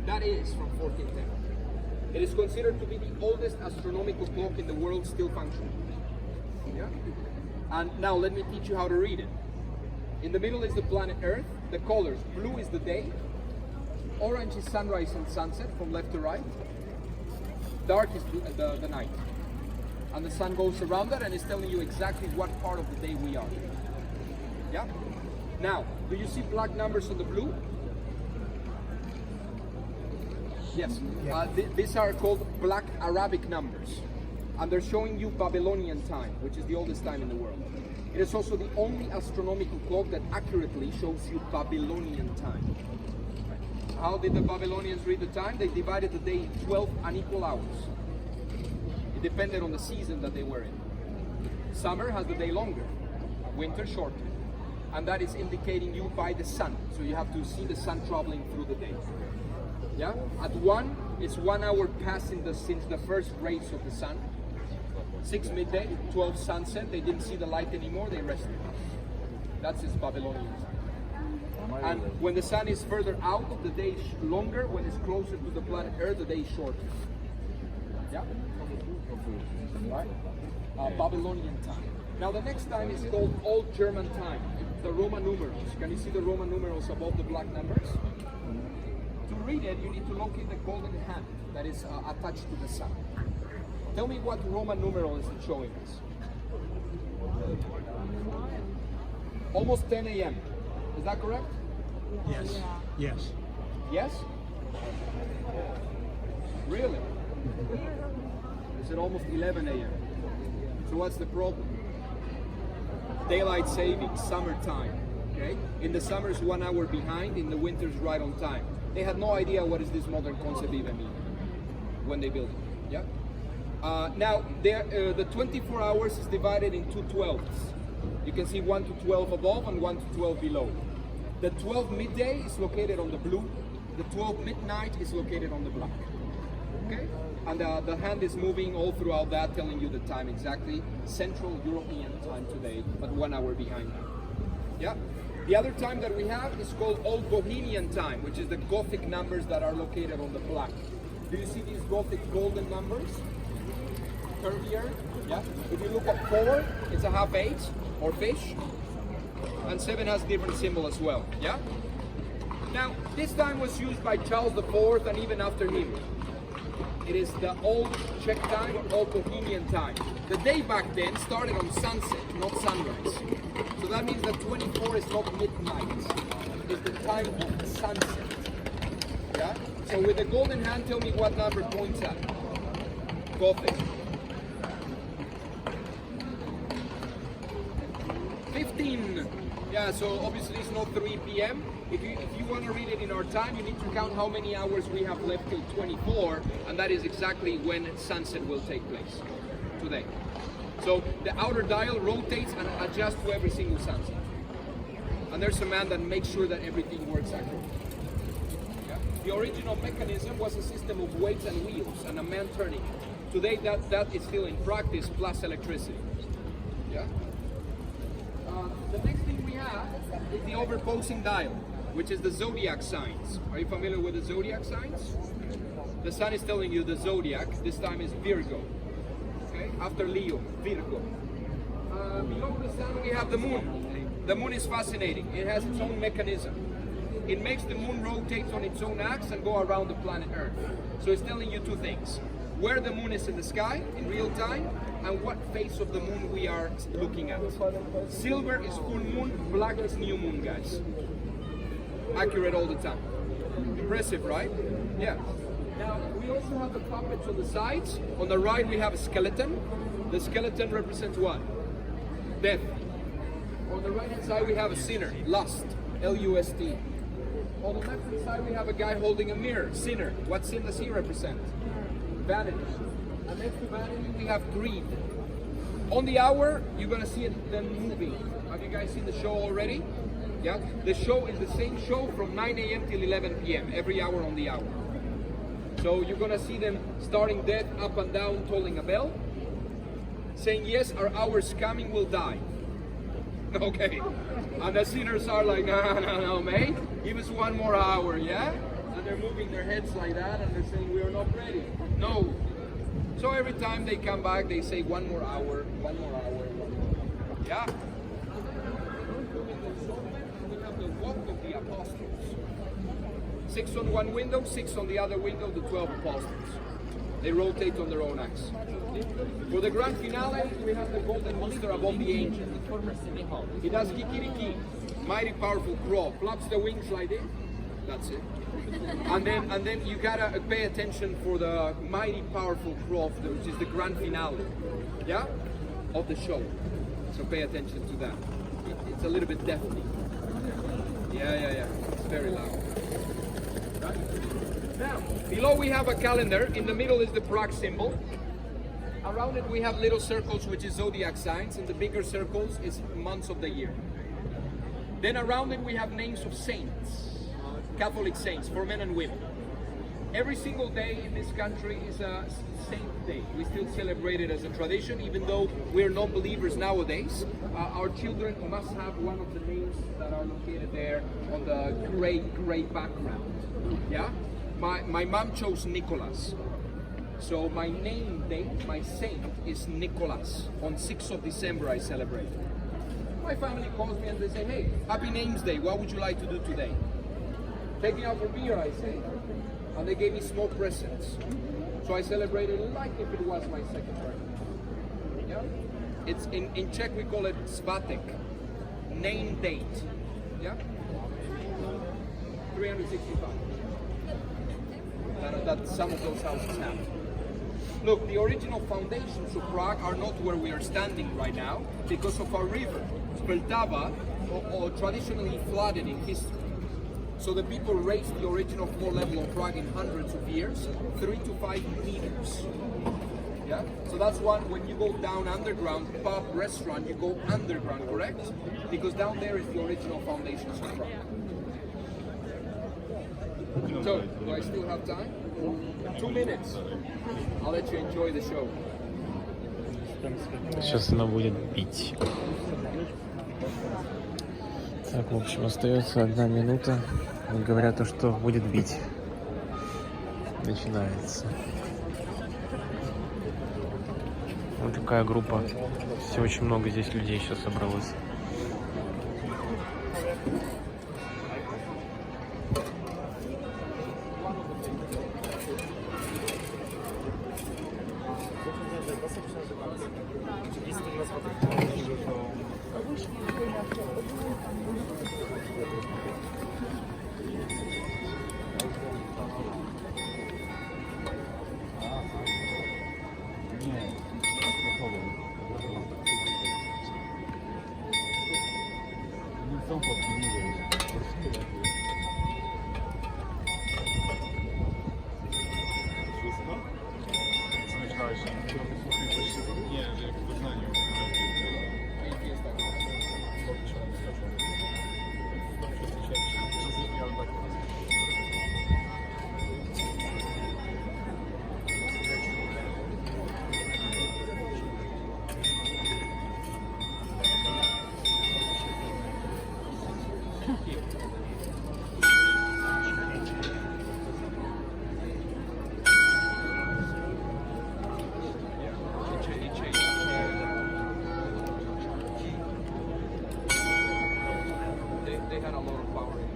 That is from 1410. It is considered to be the oldest astronomical clock in the world still functioning. Yeah? And now let me teach you how to read it. In the middle is the planet Earth. The colors, blue is the day, orange is sunrise and sunset from left to right, dark is the night. And the sun goes around that and is telling you exactly what part of the day we are. Yeah? Now, do you see black numbers on the blue? Yes. These are called black Arabic numbers. And they're showing you Babylonian time, which is the oldest time in the world. It is also the only astronomical clock that accurately shows you Babylonian time. How did the Babylonians read the time? They divided the day in 12 unequal hours. It depended on the season that they were in. Summer has the day longer, winter shorter. And that is indicating you by the sun. So you have to see the sun traveling through the day. Yeah? At 1, it's 1 hour passing since the first rays of the sun. 6 midday, 12 sunset, they didn't see the light anymore, they rested. That's his Babylonian time. And when the sun is further out, the day is longer. When it's closer to the planet Earth, the day is shorter. Yeah? Right? Babylonian time. Now the next time is called Old German time. The Roman numerals. Can you see the Roman numerals above the black numbers? To read it, you need to locate the golden hand that is attached to the sun. Tell me what Roman numeral is it showing us? Almost 10 a.m. Is that correct? Yes. Yes. Yes? Really? Is it almost 11 a.m.? So what's the problem? Daylight savings, summertime. Okay? In the summer is 1 hour behind, in the winter is right on time. They had no idea what is this modern concept even mean when they built it. Yeah? Now, the 24 hours is divided in 2 12s. You can see 1 to 12 above and 1 to 12 below. The 12 midday is located on the blue. The 12 midnight is located on the black. Okay? And the hand is moving all throughout that, telling you the time exactly. Central European time today, but 1 hour behind. Yeah? The other time that we have is called Old Bohemian time, which is the Gothic numbers that are located on the black. Do you see these Gothic golden numbers? Curvier, yeah. If you look at 4, it's a half 8 or fish, and 7 has a different symbol as well. Yeah. Now this time was used by Charles IV and even after him. It is the old Czech time, old Bohemian time. The day back then started on sunset, not sunrise. So that means that 24 is not midnight. It's the time of sunset. Yeah. So with the golden hand, tell me what number points at. Gothic. 15. Yeah, so obviously it's not 3 p.m. If you want to read it in our time, you need to count how many hours we have left till 24, and that is exactly when sunset will take place today. So the outer dial rotates and adjusts to every single sunset. And there's a man that makes sure that everything works accurately. Yeah? The original mechanism was a system of weights and wheels and a man turning it. Today that is still in practice plus electricity. Yeah? The next thing we have is the overposing dial, which is the Zodiac Signs. Are you familiar with the Zodiac Signs? The sun is telling you the Zodiac, this time is Virgo. Okay? After Leo, Virgo. Below the sun we have the moon. The moon is fascinating. It has its own mechanism. It makes the moon rotate on its own axis and go around the planet Earth. So it's telling you two things. Where the moon is in the sky in real time and what phase of the moon we are looking at. Silver is full moon, black is new moon, guys. Accurate all the time. Impressive, right? Yeah. Now, we also have the puppets on the sides. On the right, we have a skeleton. The skeleton represents what? Death. On the right hand side, we have a sinner, lust, L-U-S-T. On the left hand side, we have a guy holding a mirror, sinner. What sin does he represent? Vanity. And next to vanity, we have greed. On the hour, you're going to see it then moving. Have you guys seen the show already? Yeah? The show is the same show from 9 a.m. till 11 p.m. every hour on the hour. So you're going to see them starting dead, up and down, tolling a bell, saying, yes, our hour's coming, we'll die. Okay. And the sinners are like, no, mate. Give us one more hour, yeah? and they're moving their heads like that, and they're saying we are not ready. No. So every time they come back, they say one more hour, one more hour, one more hour. Yeah. We have the walk of the apostles. 6 on one window, 6 on the other window, the 12 apostles. They rotate on their own axis. For the grand finale, we have the golden monster above the angel. He does kikiriki, mighty powerful crawl, flaps the wings like this. That's it. And then you gotta pay attention for the mighty powerful crawl, which is the grand finale, yeah, of the show. So pay attention to that. It's a little bit deafening. Yeah. It's very loud. Right? Now, below we have a calendar. In the middle is the Prague symbol. Around it we have little circles, which is Zodiac Signs, and the bigger circles is months of the year. Then around it we have names of saints, Catholic saints for men and women. Every single day in this country is a saint day. We still celebrate it as a tradition, even though we're non-believers nowadays. Our children must have one of the names that are located there on the gray background. Yeah? My mom chose Nicholas. So my name date, my saint, is Nicholas. On 6th of December I celebrate. My family calls me and they say, hey, happy names day, what would you like to do today? Take me out for beer, I say. And they gave me small presents. So I celebrated like if it was my second birthday. Yeah? It's in Czech we call it svatek, name date. Yeah? 365. That some of those houses have. Look, the original foundations of Prague are not where we are standing right now because of our river, Vltava, or traditionally flooded in history. So the people raised the original floor level of Prague in hundreds of years, 3 to 5 meters. Yeah? So that's one, when you go down underground, pub, restaurant, you go underground, correct? Because down there is the original foundations of Prague. So, do I still have time? 2 minutes. I'll let you enjoy the show. Сейчас она будет бить. Так, в общем, остается 1 минута. Говорят, то, что будет бить. Начинается. Вот такая группа. Все очень много здесь людей сейчас собралось. They had a lot of power in